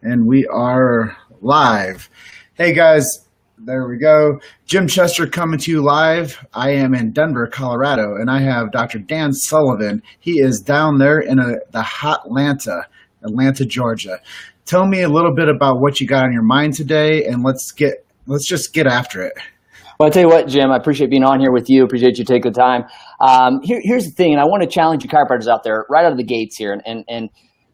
And we are live. Hey guys, there we go. Jim Chester coming to you live. I am in Denver, Colorado, and I have Dr. Dan Sullivan. He is down there in the hot Atlanta, Georgia. Tell me a little bit about what you got on your mind today, and let's just get after it. Well, I'll tell you what, Jim, I appreciate being on here with you. Appreciate you taking the time. Here's the thing, and I want to challenge you chiropractors out there right out of the gates here.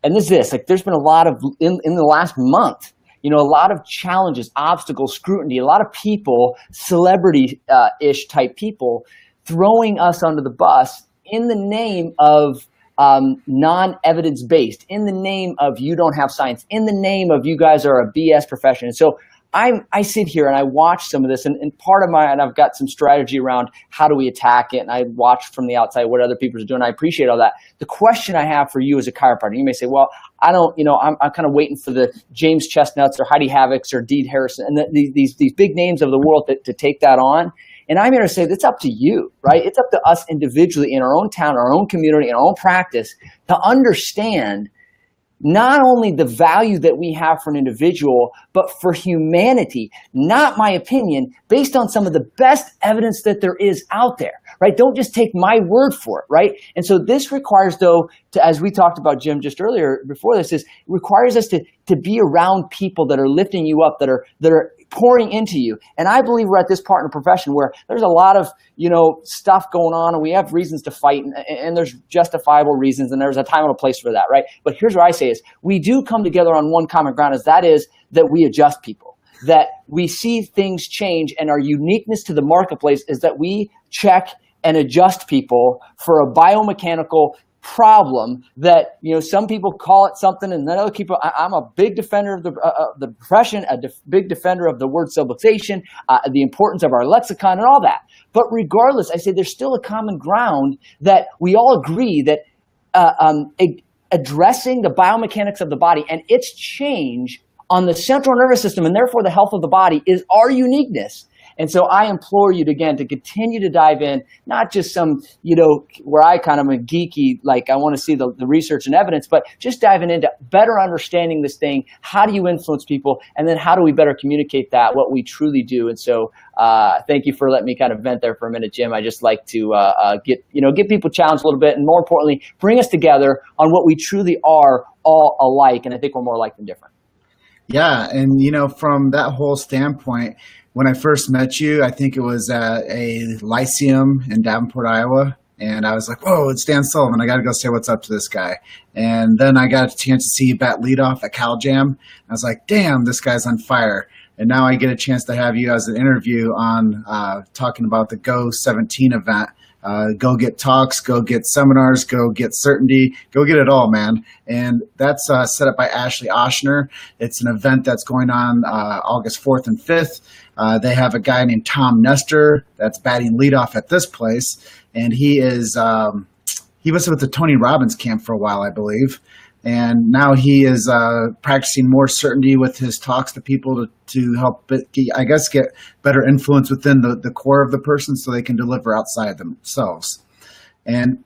And this, like, there's been a lot of, in the last month, a lot of challenges, obstacles, scrutiny, a lot of people, celebrity-ish type people throwing us under the bus in the name of non-evidence-based, in the name of you don't have science, in the name of you guys are a BS profession. And so I sit here and I watch some of this, and part of and I've got some strategy around how do we attack it, and I watch from the outside what other people are doing. I appreciate all that. The question I have for you as a chiropractor, you may say, well, I don't, I'm kind of waiting for the James Chestnuts or Heidi Havocks or Deed Harrison and these big names of the world to take that on. And I'm here to say that's up to you, right? It's up to us individually in our own town, our own community, in our own practice to understand not only the value that we have for an individual, but for humanity, not my opinion, based on some of the best evidence that there is out there, right? Don't just take my word for it, right? And so this requires, though, as we talked about, Jim, just earlier before this, it requires us to be around people that are lifting you up, that are pouring into you. And I believe we're at this part in the profession where there's a lot of, stuff going on, and we have reasons to fight, and there's justifiable reasons, and there's a time and a place for that, right? But here's what I say is we do come together on one common ground, that we adjust people, that we see things change, and our uniqueness to the marketplace is that we check and adjust people for a biomechanical problem that some people call it something, and then other people. I'm a big defender of the profession, big defender of the word subluxation, the importance of our lexicon, and all that. But regardless, I say there's still a common ground that we all agree that addressing the biomechanics of the body and its change on the central nervous system, and therefore the health of the body, is our uniqueness. And so I implore you to continue to dive in, not just some, where I kind of am geeky, like I want to see the research and evidence, but just diving into better understanding this thing. How do you influence people? And then how do we better communicate what we truly do? And so thank you for letting me kind of vent there for a minute, Jim. I just like to get people challenged a little bit, and more importantly, bring us together on what we truly are all alike. And I think we're more alike than different. Yeah. And, from that whole standpoint, when I first met you, I think it was at a Lyceum in Davenport, Iowa. And I was like, whoa, it's Dan Sullivan. I got to go say what's up to this guy. And then I got a chance to see you bat leadoff at Cal Jam. I was like, damn, this guy's on fire. And now I get a chance to have you as an interview on talking about the Go 17 event. Go get talks, go get seminars, go get certainty, go get it all, man. And that's set up by Ashley Oshner. It's an event that's going on August 4th and 5th. They have a guy named Tom Nestor that's batting leadoff at this place. And he was with the Tony Robbins camp for a while, I believe. And now he is practicing more certainty with his talks to people to help, get better influence within the core of the person so they can deliver outside themselves. And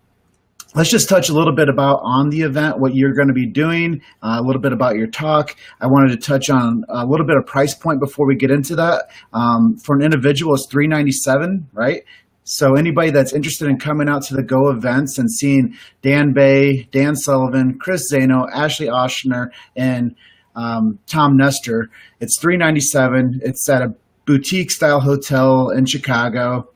let's just touch a little bit about on the event, what you're going to be doing, a little bit about your talk. I wanted to touch on a little bit of price point before we get into that. For an individual, it's $397, right? So anybody that's interested in coming out to the Go events and seeing Dan Bay, Dan Sullivan, Chris Zano, Ashley Oshner, and Tom Nestor, it's $397. It's at a boutique-style hotel in Chicago.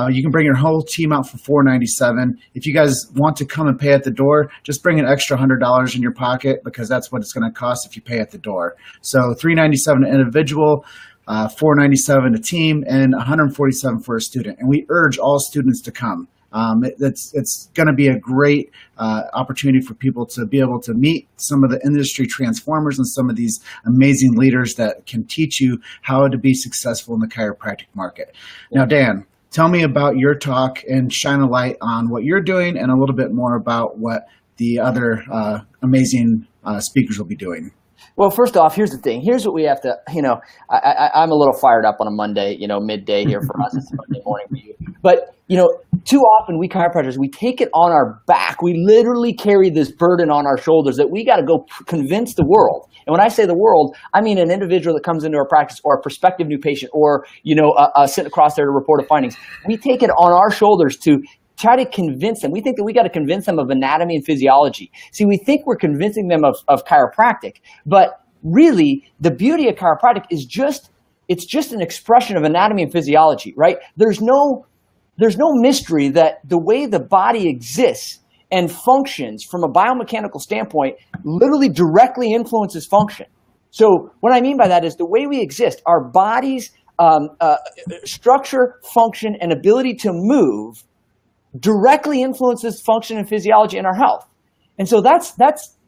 You can bring your whole team out for $497. If you guys want to come and pay at the door, just bring an extra $100 in your pocket, because that's what it's going to cost if you pay at the door. So $397 an individual, $497 a team, and $147 for a student. And we urge all students to come. It's going to be a great opportunity for people to be able to meet some of the industry transformers and some of these amazing leaders that can teach you how to be successful in the chiropractic market. Now, Dan, tell me about your talk and shine a light on what you're doing and a little bit more about what the other amazing speakers will be doing. Well, first off, here's the thing. Here's what we have to, I'm a little fired up on a Monday, midday here for us. It's Monday morning for you. But, too often we chiropractors, we take it on our back. We literally carry this burden on our shoulders that we got to go convince the world. And when I say the world, I mean an individual that comes into our practice or a prospective new patient or, sitting across there to report a findings. We take it on our shoulders to try to convince them. We think that we got to convince them of anatomy and physiology. See, we think we're convincing them of chiropractic, but really the beauty of chiropractic is it's just an expression of anatomy and physiology, right? There's no mystery that the way the body exists and functions from a biomechanical standpoint literally directly influences function. So what I mean by that is the way we exist, our body's structure, function, and ability to move directly influences function and physiology in our health. And so that's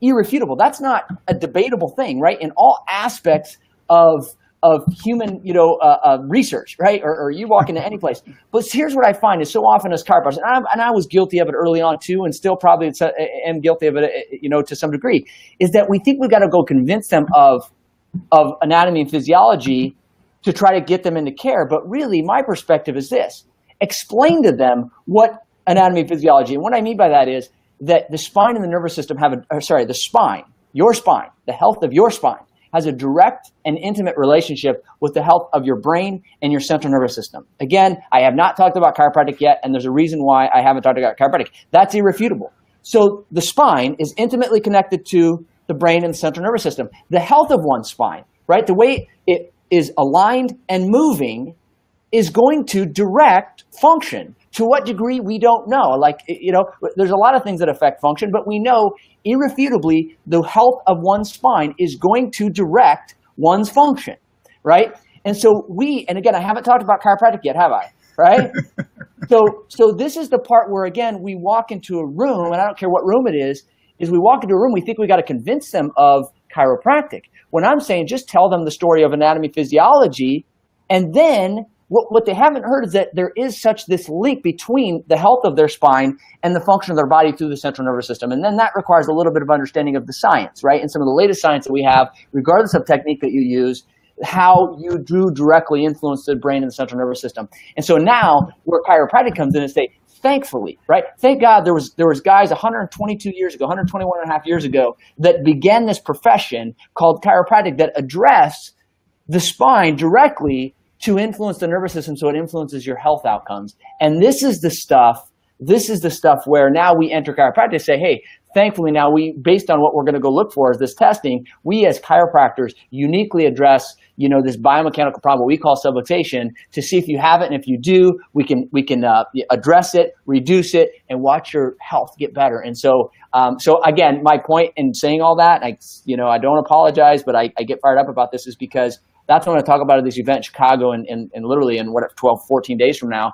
irrefutable. That's not a debatable thing, right? In all aspects of human, research, right? Or you walk into any place. But here's what I find is so often as chiropractors, and I was guilty of it early on too, and still probably am guilty of it, to some degree, is that we think we've got to go convince them of anatomy and physiology to try to get them into care. But really, my perspective is this: explain to them what anatomy and physiology. And what I mean by that is that the spine and the nervous system the spine, your spine, the health of your spine has a direct and intimate relationship with the health of your brain and your central nervous system. Again, I have not talked about chiropractic yet, and there's a reason why I haven't talked about chiropractic. That's irrefutable. So the spine is intimately connected to the brain and the central nervous system. The health of one's spine, right? The way it is aligned and moving is going to direct function. To what degree, we don't know. There's a lot of things that affect function, but we know irrefutably the health of one's spine is going to direct one's function, right? And so and again, I haven't talked about chiropractic yet, have I? Right? So this is the part where, again, we walk into a room, and I don't care what room it is we walk into a room, we think we got to convince them of chiropractic. When I'm saying just tell them the story of anatomy, physiology, and then what they haven't heard is that there is this link between the health of their spine and the function of their body through the central nervous system. And then that requires a little bit of understanding of the science, right? And some of the latest science that we have, regardless of technique that you use, how you do directly influence the brain and the central nervous system. And so now where chiropractic comes in and say, thankfully, right? Thank God there was guys 122 years ago, 121 and a half years ago that began this profession called chiropractic that addressed the spine directly to influence the nervous system so it influences your health outcomes. And this is the stuff where now we enter chiropractic and say, hey, thankfully now based on what we're going to go look for is this testing, we as chiropractors uniquely address, this biomechanical problem we call subluxation to see if you have it. And if you do, we can address it, reduce it, and watch your health get better. And so again, my point in saying all that, I don't apologize, but I get fired up about this is because that's what I'm going to talk about at this event in Chicago and literally in 12, 14 days from now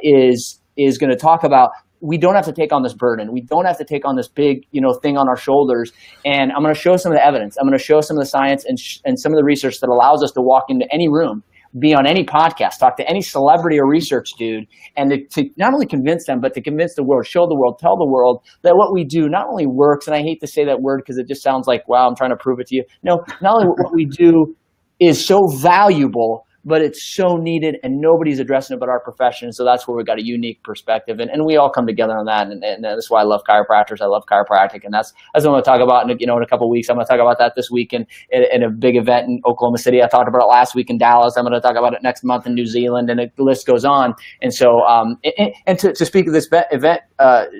is going to talk about we don't have to take on this burden. We don't have to take on this big, thing on our shoulders. And I'm going to show some of the evidence. I'm going to show some of the science and some of the research that allows us to walk into any room, be on any podcast, talk to any celebrity or research dude, and to not only convince them, but to convince the world, show the world, tell the world that what we do not only works, and I hate to say that word because it just sounds like, wow, I'm trying to prove it to you. No, not only what we do is so valuable, but it's so needed and nobody's addressing it but our profession. So that's where we've got a unique perspective. And we all come together on that. And that's why I love chiropractors. I love chiropractic. And that's what I'm going to talk about in a couple of weeks. I'm going to talk about that this week in a big event in Oklahoma City. I talked about it last week in Dallas. I'm going to talk about it next month in New Zealand, and the list goes on. And so, to speak of this event,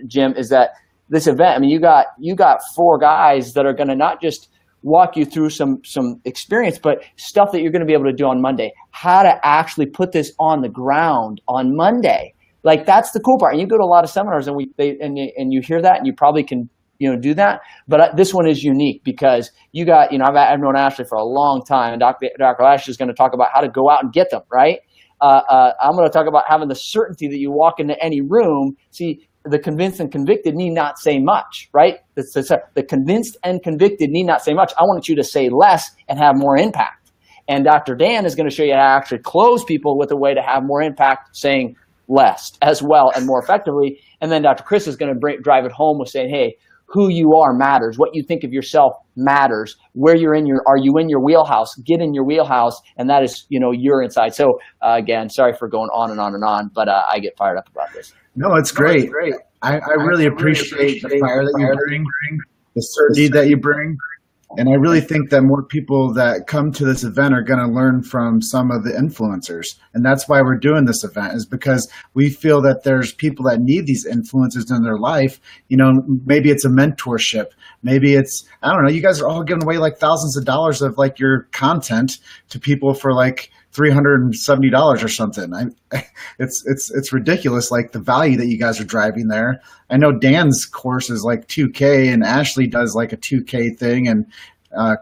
Jim, is that this event, I mean, you got 4 guys that are going to not just walk you through some experience, but stuff that you're going to be able to do on Monday. How to actually put this on the ground on Monday. Like, that's the cool part. And you go to a lot of seminars and you hear that, and you probably can do that. But this one is unique because you got I've known Ashley for a long time, and Dr. Ashley is going to talk about how to go out and get them right. I'm going to talk about having the certainty that you walk into any room. See, the convinced and convicted need not say much, right? The convinced and convicted need not say much. I want you to say less and have more impact. And Dr. Dan is going to show you how to actually close people with a way to have more impact, saying less as well and more effectively. And then Dr. Chris is going to drive it home with saying, hey, who you are matters. What you think of yourself matters. Where are you in your wheelhouse? Get in your wheelhouse, and that is, your inside. So again, sorry for going on and on and on, but I get fired up about this. No, it's great. I really appreciate the fire that you bring, the certainty that you bring. And I really think that more people that come to this event are going to learn from some of the influencers. And that's why we're doing this event, is because we feel that there's people that need these influencers in their life. Maybe it's a mentorship. Maybe it's, I don't know, you guys are all giving away like thousands of dollars of like your content to people for like $370 or something. It's ridiculous, like the value that you guys are driving there. I know Dan's course is like 2K, and Ashley does like a 2K thing, and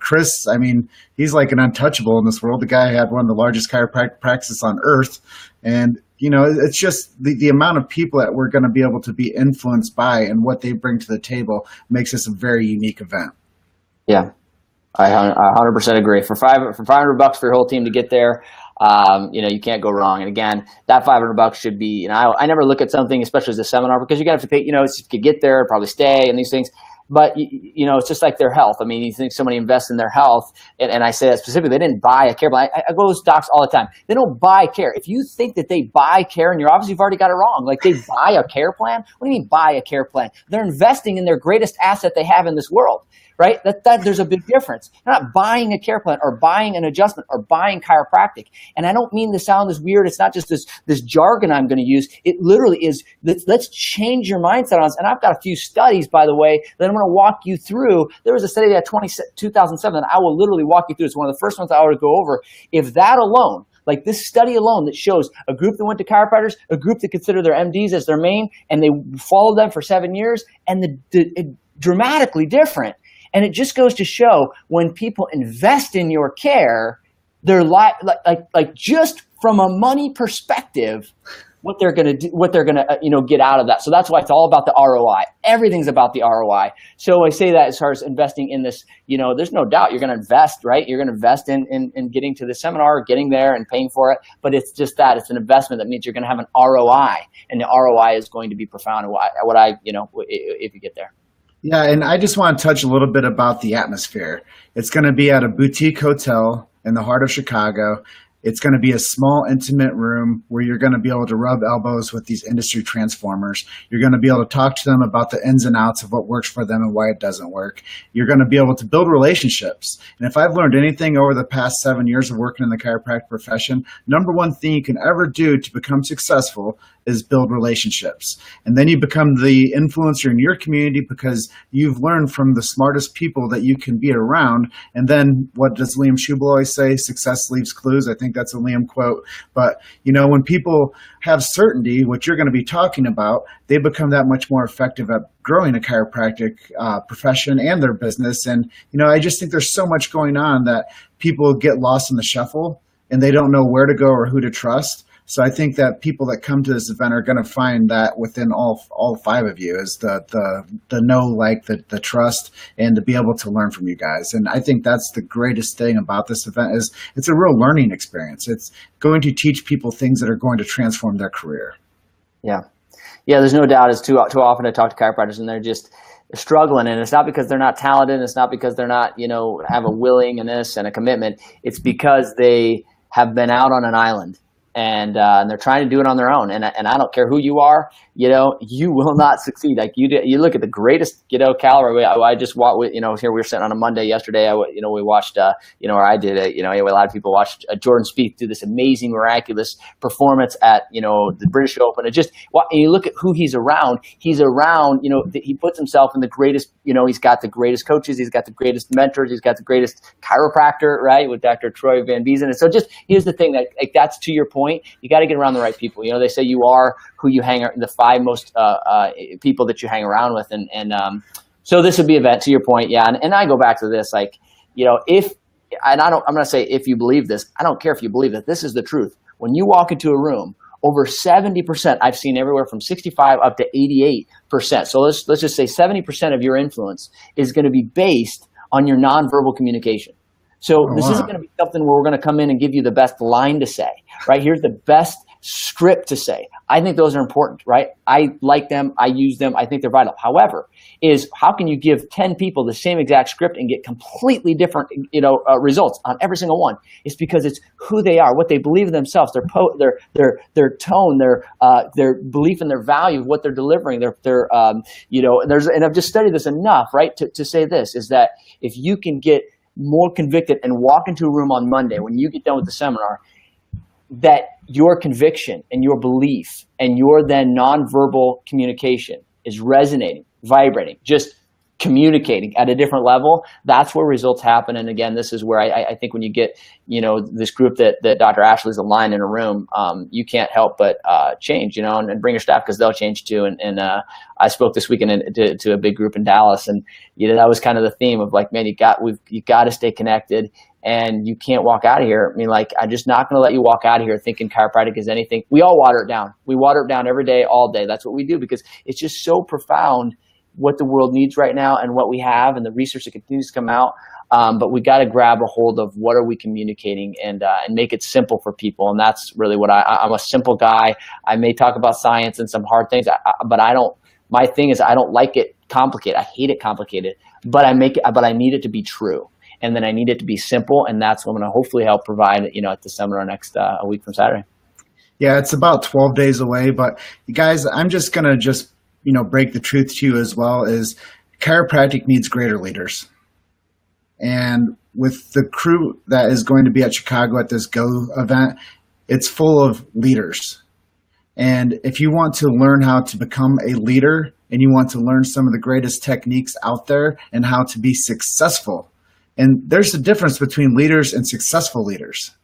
Chris, I mean, he's like an untouchable in this world. The guy had one of the largest chiropractic practices on earth, and it's just the amount of people that we're going to be able to be influenced by and what they bring to the table makes this a very unique event. Yeah, I 100% agree. For $500 for your whole team to get there, you can't go wrong. And again, that $500 should be, I never look at something, especially as a seminar, because you're going to have to pay, you could get there, probably stay and these things. But, it's just like their health. I mean, you think somebody invests in their health, and I say that specifically, they didn't buy a care plan. I go to docs all the time. They don't buy care. If you think that they buy care, and you've already got it wrong. Like, they buy a care plan? What do you mean buy a care plan? They're investing in their greatest asset they have in this world. Right? That there's a big difference. They're not buying a care plan or buying an adjustment or buying chiropractic. And I don't mean to sound as weird. It's not just this jargon I'm going to use. It literally is, let's change your mindset on this. And I've got a few studies, by the way, that I'm going to walk you through. There was a study that 2007 that I will literally walk you through. It's one of the first ones I would go over. If that alone, like this study alone that shows a group that went to chiropractors, a group that consider their MDs as their main, and they followed them for 7 years, and dramatically different. And it just goes to show, when people invest in your care, they're like just from a money perspective, what they're going to do, what they're going to get out of that. So that's why it's all about the ROI. Everything's about the ROI. So I say that as far as investing in this, there's no doubt you're going to invest, right? You're going to invest in getting to the seminar, getting there and paying for it. But it's just that it's an investment that means you're going to have an ROI, and the ROI is going to be profound. If you get there. Yeah, and I just want to touch a little bit about the atmosphere. It's going to be at a boutique hotel in the heart of Chicago. It's going to be a small, intimate room where you're going to be able to rub elbows with these industry transformers. You're going to be able to talk to them about the ins and outs of what works for them and why it doesn't work. You're going to be able to build relationships. And if I've learned anything over the past 7 years of working in the chiropractic profession, number one thing you can ever do to become successful is build relationships. And then you become the influencer in your community because you've learned from the smartest people that you can be around. And then what does Liam Schubel always say? Success leaves clues. I think that's a Liam quote. But, when people have certainty, what you're going to be talking about, they become that much more effective at growing a chiropractic profession and their business. And, I just think there's so much going on that people get lost in the shuffle and they don't know where to go or who to trust. So I think that people that come to this event are going to find that within all five of you is the know, like the trust, and to be able to learn from you guys. And I think that's the greatest thing about this event is it's a real learning experience. It's going to teach people things that are going to transform their career. Yeah. There's no doubt. It's too often I talk to chiropractors and they're struggling, and it's not because they're not talented. It's not because they're not have a willingness and a commitment. It's because they have been out on an island. And they're trying to do it on their own. And I don't care who you are, you will not succeed. Like you look at the greatest, caliber. I just watched, here we were sitting on a Monday yesterday. We watched, or I did it. A lot of people watched Jordan Spieth do this amazing, miraculous performance at, the British Open. And you look at who he's around. He's around, he puts himself in the greatest, he's got the greatest coaches. He's got the greatest mentors. He's got the greatest chiropractor, right, with Dr. Troy Van Biesen. And so here's the thing that that's to your point. You got to get around the right people. They say you are who you the 5 most people that you hang around with. And so this would be event to your point. Yeah. And I go back to this, I'm going to say, if you believe this, I don't care if you believe that this is the truth. When you walk into a room, over 70%, I've seen everywhere from 65 up to 88%. So let's just say 70% of your influence is going to be based on your nonverbal communication. So this isn't going to be something where we're going to come in and give you the best line to say, right? Here's the best script to say. I think those are important, right? I like them. I use them. I think they're vital. However, is how can you give 10 people the same exact script and get completely different, results on every single one? It's because it's who they are, what they believe in themselves, their tone, their belief in their value of what they're delivering. And I've just studied this enough, right, to say this is that if you can get more convicted and walk into a room on Monday when you get done with the seminar, that your conviction and your belief and your then nonverbal communication is resonating, vibrating, just communicating at a different level, that's where results happen. And again, this is where I think when you get, this group that Dr. Ashley's aligned in a room, you can't help but change, and bring your staff because they'll change too. And I spoke this weekend to a big group in Dallas, and that was kind of the theme of like, man, you got to stay connected. And you can't walk out of here. I mean, I'm just not going to let you walk out of here thinking chiropractic is anything. We all water it down. We water it down every day, all day. That's what we do because it's just so profound what the world needs right now and what we have and the research that continues to come out. But we got to grab a hold of what are we communicating and make it simple for people. And that's really what I'm a simple guy. I may talk about science and some hard things, but my thing is I don't like it complicated. I hate it complicated, but I need it to be true. And then I need it to be simple, and that's what I'm going to hopefully help provide, at the seminar next a week from Saturday. Yeah, it's about 12 days away, but you guys, I'm just going to break the truth to you as well is chiropractic needs greater leaders. And with the crew that is going to be at Chicago at this GO event, it's full of leaders. And if you want to learn how to become a leader and you want to learn some of the greatest techniques out there and how to be successful, and there's a difference between leaders and successful leaders.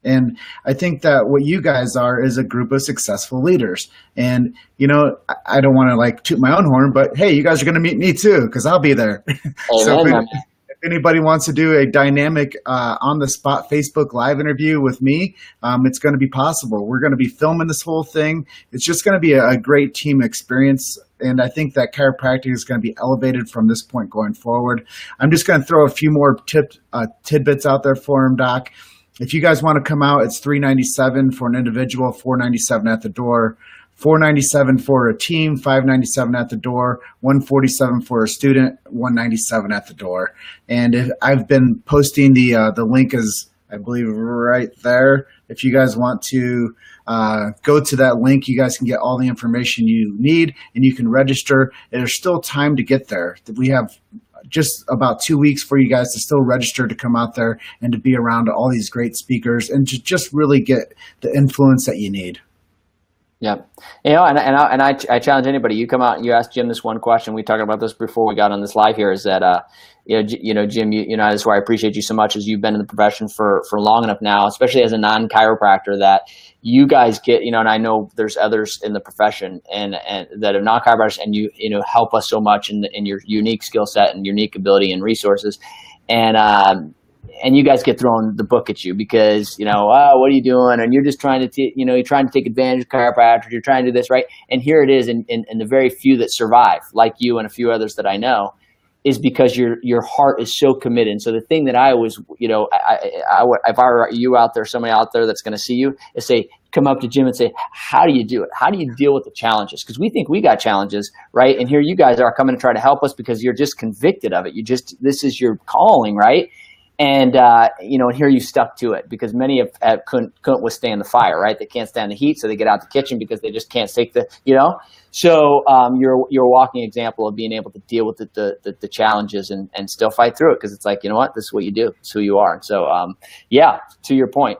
And I think that what you guys are is a group of successful leaders. And, I don't want to toot my own horn, but hey, you guys are going to meet me too, because I'll be there. So if anybody wants to do a dynamic on the spot Facebook Live interview with me, it's going to be possible. We're going to be filming this whole thing. It's just going to be a great team experience. And I think that chiropractic is going to be elevated from this point going forward. I'm just going to throw a few more tidbits out there for him, Doc. If you guys want to come out, it's $397 for an individual, $497 at the door, $497 for a team, $597 at the door, $147 for a student, $197 at the door. And I've been posting the link is, I believe, right there. If you guys want to go to that link, you guys can get all the information you need and you can register. There's still time to get there. We have just about 2 weeks for you guys to still register to come out there and to be around all these great speakers and to just really get the influence that you need. Yeah. I challenge anybody. You come out and you ask Jim this one question. We talked about this before we got on this live here is that, Jim, this is why I appreciate you so much as you've been in the profession for long enough now, especially as a non-chiropractor that you guys get, and I know there's others in the profession and that are not chiropractors and you help us so much in your unique skill set and unique ability and resources. And you guys get thrown the book at you because, what are you doing? And you're just trying to, you're trying to take advantage of chiropractors. You're trying to do this, right? And here it is in the very few that survive, like you and a few others that I know, is because your heart is so committed. And so the thing that I always, if I were you out there, somebody out there that's going to see you, is say, come up to Jim and say, how do you do it? How do you deal with the challenges? Because we think we got challenges, right? And here you guys are coming to try to help us because you're just convicted of it. This is your calling, right? And, and here you stuck to it because many couldn't withstand the fire, right? They can't stand the heat, so they get out the kitchen because they just can't take So you're a walking example of being able to deal with the challenges and still fight through it because it's like, this is what you do. It's who you are. And so, to your point,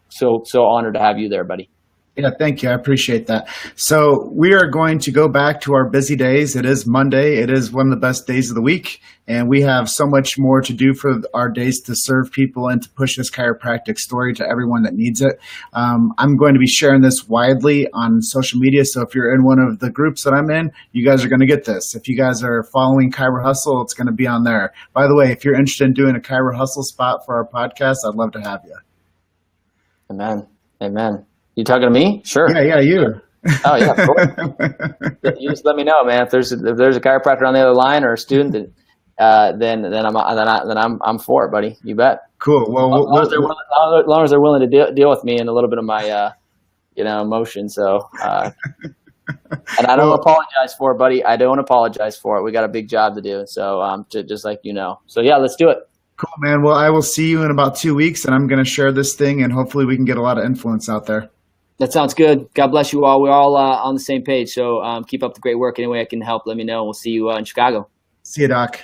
so honored to have you there, buddy. Yeah, thank you. I appreciate that. So we are going to go back to our busy days. It is Monday. It is one of the best days of the week. And we have so much more to do for our days to serve people and to push this chiropractic story to everyone that needs it. I'm going to be sharing this widely on social media. So if you're in one of the groups that I'm in, you guys are going to get this. If you guys are following Chiro Hustle, it's going to be on there. By the way, if you're interested in doing a Chiro Hustle spot for our podcast, I'd love to have you. Amen. You talking to me? Sure. Yeah, you. Oh yeah, of course. You just let me know, man. If there's a chiropractor on the other line or a student, then I'm for it, buddy. You bet. Cool. Well, as long as they're willing to deal with me and a little bit of my emotion. So, and I don't Well, apologize for it, buddy. I don't apologize for it. We got a big job to do. So, just like So yeah, let's do it. cool, man. Well, I will see you in about 2 weeks, and I'm going to share this thing, and hopefully we can get a lot of influence out there. That sounds good. God bless you all. We're all on the same page. So keep up the great work. Any way I can help, let me know. We'll see you in Chicago. See you, Doc.